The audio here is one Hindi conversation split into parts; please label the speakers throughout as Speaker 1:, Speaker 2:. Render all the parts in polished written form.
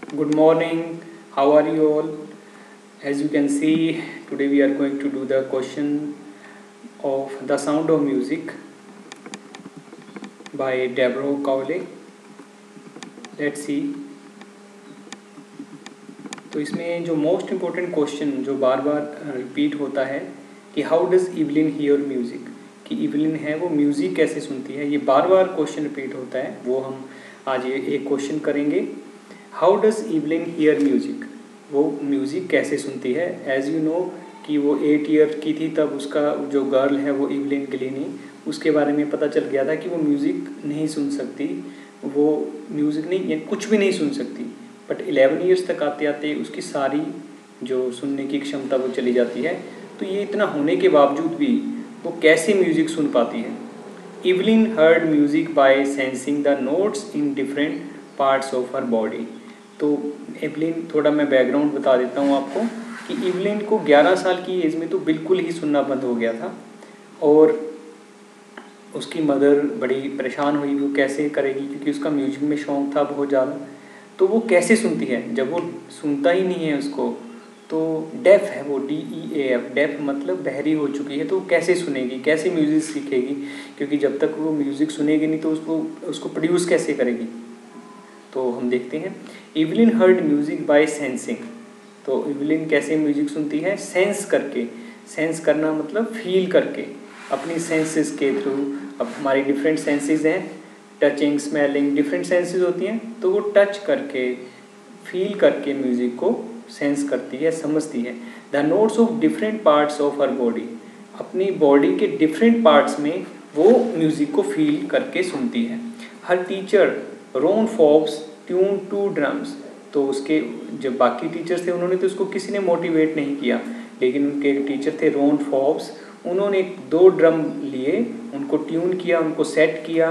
Speaker 1: Good morning. How are you all? As you can see, today we are going to do the question of The Sound of Music by Deborah Cowley. Let's see. तो इसमें जो मोस्ट इम्पोर्टेंट क्वेश्चन जो बार बार रिपीट होता है कि how does Evelyn here music, कि इवलिन है वो म्यूज़िक कैसे सुनती है, ये बार बार क्वेश्चन रिपीट होता है। वो हम आज ये एक क्वेश्चन करेंगे, how does Evelyn here music, वो म्यूज़िक कैसे सुनती है। एज़ यू नो कि वो 8 ईयर की थी तब उसका जो गर्ल है वो इवलिन गिलिनी, उसके बारे में पता चल गया था कि वो म्यूज़िक नहीं सुन सकती, वो म्यूज़िक नहीं या कुछ भी नहीं सुन सकती। बट 11 ईयर्स तक आते आते उसकी सारी जो सुनने की क्षमता वो चली जाती है। तो ये इतना होने के बावजूद भी वो कैसे म्यूज़िक सुन पाती है। Evelyn heard music by sensing the notes in different parts of her body. तो इवलिन, थोड़ा मैं बैकग्राउंड बता देता हूँ आपको कि इवलिन को 11 साल की एज में तो बिल्कुल ही सुनना बंद हो गया था और उसकी मदर बड़ी परेशान हुई वो कैसे करेगी, क्योंकि उसका म्यूजिक में शौक़ था बहुत ज़्यादा। तो वो कैसे सुनती है जब वो सुनता ही नहीं है उसको। तो डेफ है वो, DEAF, डेफ मतलब बहरी हो चुकी है। तो वो कैसे सुनेगी, कैसे म्यूज़िक सीखेगी, क्योंकि जब तक वो म्यूज़िक सुनेगी नहीं तो उसको प्रोड्यूस कैसे करेगी। तो हम देखते हैं, Evelyn heard music by sensing. तो इवलिन कैसे म्यूज़िक सुनती है, सेंस करके। सेंस करना मतलब फील करके, अपनी सेंसेस के थ्रू। अब हमारी डिफरेंट सेंसेस हैं, टचिंग, स्मेलिंग, डिफरेंट सेंसेस होती हैं। तो वो टच करके, फील करके म्यूज़िक को सेंस करती है, समझती है। The notes of different parts of her body, अपनी बॉडी के डिफरेंट पार्ट्स में वो म्यूज़िक को फील करके सुनती है। Her teacher Ron Forbes tune 2 drums. तो उसके जो बाकी टीचर्स थे उन्होंने तो उसको किसी ने मोटिवेट नहीं किया, लेकिन उनके एक थे रॉन फॉब्स, उन्होंने 2 ड्रम लिए, उनको ट्यून किया, उनको सेट किया।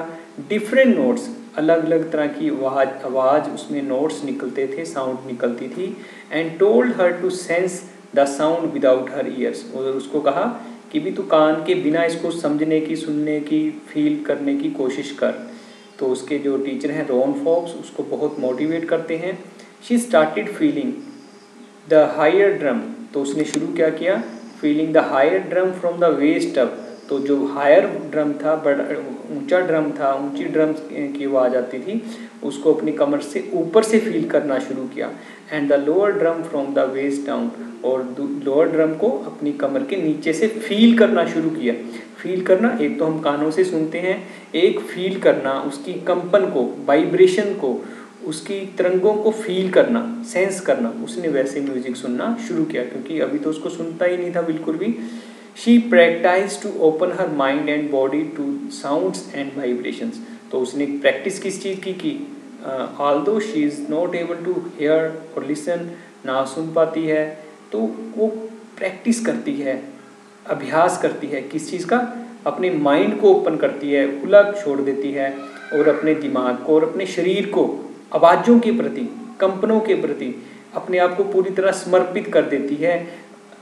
Speaker 1: डिफरेंट नोट्स, अलग अलग तरह की आवाज़ उसमें नोट्स निकलते थे, साउंड निकलती थी। And told her to sense the sound without her ears. और उसको कहा कि भी तू कान के बिना इसको समझने की, सुनने की, फील करने की कोशिश कर। तो उसके जो टीचर हैं रॉन फॉब्स उसको बहुत मोटिवेट करते हैं। She started feeling the higher drum. तो उसने शुरू क्या किया, feeling the higher drum from the waist up. तो जो हायर ड्रम था, बड़ा ऊंचा ड्रम था, ऊंची ड्रम की आवाज़ आती थी, उसको अपनी कमर से ऊपर से फील करना शुरू किया। And the lower drum from the waist down, और लोअर ड्रम को अपनी कमर के नीचे से फील करना शुरू किया। फील करना, एक तो हम कानों से सुनते हैं, एक फील करना, उसकी कंपन को, वाइब्रेशन को, उसकी तरंगों को फील करना, सेंस करना। उसने वैसे म्यूज़िक सुनना शुरू किया, क्योंकि अभी तो उसको सुनता ही नहीं था बिल्कुल भी। She practice to open her mind and body to sounds and vibrations. तो उसने प्रैक्टिस किस चीज़ की although she is not able to hear और लिसन, ना सुन पाती है, तो वो प्रैक्टिस करती है, अभ्यास करती है। किस चीज़ का, अपने माइंड को ओपन करती है, खुला छोड़ देती है, और अपने दिमाग को और अपने शरीर को आवाज़ों के प्रति, कंपनों के प्रति अपने आप को पूरी तरह समर्पित कर देती है।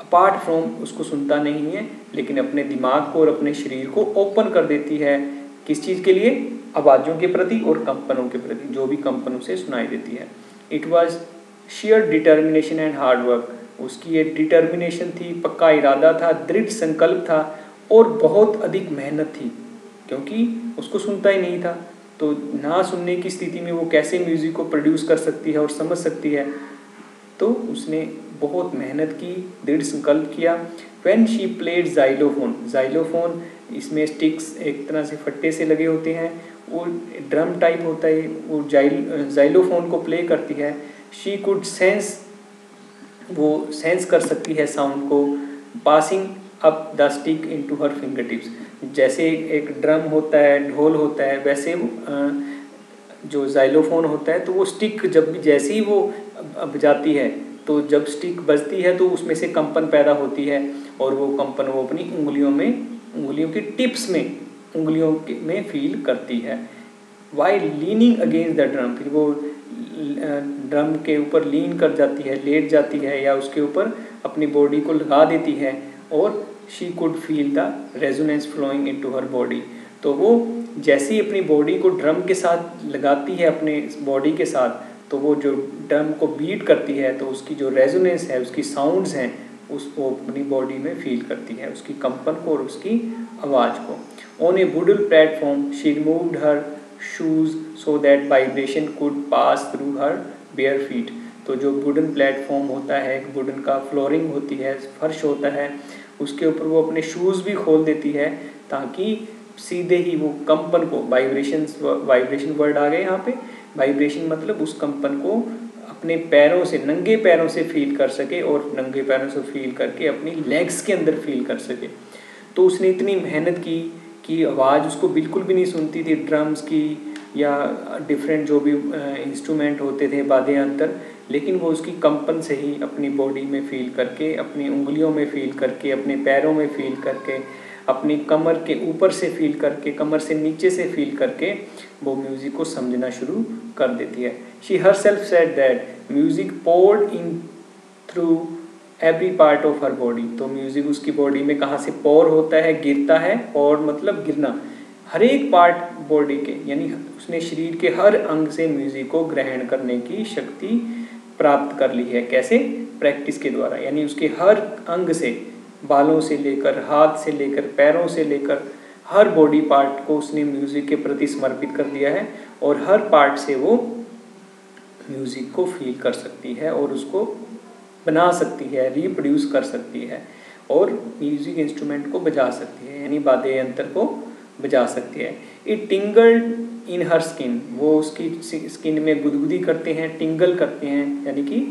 Speaker 1: अपार्ट फ्रॉम, उसको सुनता नहीं है, लेकिन अपने दिमाग को और अपने शरीर को ओपन कर देती है। किस चीज़ के लिए, आवाज़ों के प्रति और कंपनों के प्रति, जो भी कंपन उसे सुनाई देती है। It was share determination and hard work. उसकी एक डिटर्मिनेशन थी, पक्का इरादा था, दृढ़ संकल्प था, और बहुत अधिक मेहनत थी, क्योंकि उसको सुनता ही नहीं था। तो ना सुनने की स्थिति में वो कैसे म्यूज़िक को प्रोड्यूस कर सकती है और समझ सकती है। तो उसने बहुत मेहनत की, दृढ़ संकल्प किया। When she played xylophone, xylophone इसमें स्टिक्स एक तरह से फट्टे से लगे होते हैं, वो ड्रम टाइप होता है, वो जाइलोफोन को प्ले करती है। शी कुड सेंस, वो सेंस कर सकती है साउंड को। Passing up the stick into her finger tips, जैसे एक ड्रम होता है, ढोल होता है, वैसे जो जाइलोफोन होता है, तो वो स्टिक जब भी, जैसे ही वो बजाती है, तो जब स्टिक बजती है तो उसमें से कंपन पैदा होती है, और वो कंपन वो अपनी उंगलियों में, उंगलियों की टिप्स में, उंगलियों में फील करती है। While leaning against the drum, फिर वो ड्रम के ऊपर लीन कर जाती है, लेट जाती है, या उसके ऊपर अपनी बॉडी को लगा देती है, और she could feel the resonance flowing into her body. तो वो जैसे ही अपनी बॉडी को ड्रम के साथ लगाती है, अपने बॉडी के साथ, तो वो जो ड्रम को बीट करती है तो उसकी जो रेजोनेंस है, उसकी साउंड्स हैं, उसको अपनी बॉडी में फील करती है, उसकी कंपन को और उसकी आवाज़ को। On A wooden platform she removed her shoes so that vibration could pass through her bare feet. तो जो वुडन प्लेटफॉर्म होता है, एक वुडन का फ्लोरिंग होती है, फर्श होता है, उसके ऊपर वो अपने शूज़ भी खोल देती है ताकि सीधे ही वो कंपन को, वाइब्रेशन वर्ड आ गए यहाँ पे, वाइब्रेशन मतलब उस कंपन को अपने पैरों से, नंगे पैरों से फील कर सके और नंगे पैरों से फील करके अपनी लेग्स के अंदर फील कर सके। तो उसने इतनी मेहनत की कि आवाज़ उसको बिल्कुल भी नहीं सुनती थी ड्रम्स की या डिफरेंट जो भी इंस्ट्रूमेंट होते थे वाद्य यंत्र, लेकिन वो उसकी कंपन से ही अपनी बॉडी में फील करके, अपनी उंगलियों में फील करके, अपने पैरों में फील करके, अपनी कमर के ऊपर से फील करके, कमर से नीचे से फील करके वो म्यूज़िक को समझना शुरू कर देती है। She herself said that music poured in through every part of her body. तो म्यूज़िक उसकी बॉडी में कहाँ से पोर होता है, गिरता है, और मतलब गिरना, हर एक पार्ट बॉडी के, यानी उसने शरीर के हर अंग से म्यूज़िक को ग्रहण करने की शक्ति प्राप्त कर ली है। कैसे? प्रैक्टिस के द्वारा। यानी उसके हर अंग से, बालों से लेकर, हाथ से लेकर, पैरों से लेकर, हर बॉडी पार्ट को उसने म्यूज़िक के प्रति समर्पित कर दिया है और हर पार्ट से वो म्यूज़िक को फील कर सकती है और उसको बना सकती है, रिप्रोड्यूस कर सकती है और म्यूज़िक इंस्ट्रूमेंट को बजा सकती है, यानी वाद्य यंत्र को बजा सकती है। इट टिंगल्ड इन हर स्किन, वो उसकी स्किन में गुदगुदी करते हैं, टिंगल करते हैं, यानी कि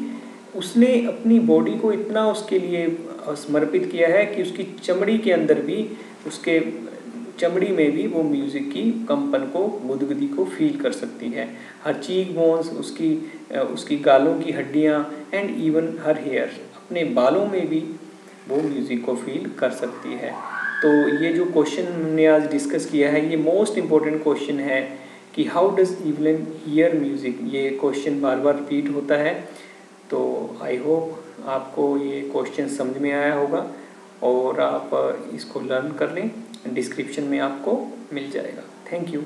Speaker 1: उसने अपनी बॉडी को इतना उसके लिए समर्पित किया है कि उसकी चमड़ी के अंदर भी, उसके चमड़ी में भी वो म्यूज़िक की कंपन को, गुदगुदी को फील कर सकती है। हर चीक बोन्स, उसकी गालों की हड्डियाँ, एंड इवन हर हेयर, अपने बालों में भी वो म्यूज़िक को फील कर सकती है। तो ये जो क्वेश्चन हमने आज डिस्कस किया है, ये मोस्ट इम्पोर्टेंट क्वेश्चन है कि how does Evelyn here music. ये क्वेश्चन बार बार रिपीट होता है। तो आई होप आपको ये क्वेश्चन समझ में आया होगा और आप इसको लर्न कर लें। डिस्क्रिप्शन में आपको मिल जाएगा। Thank you.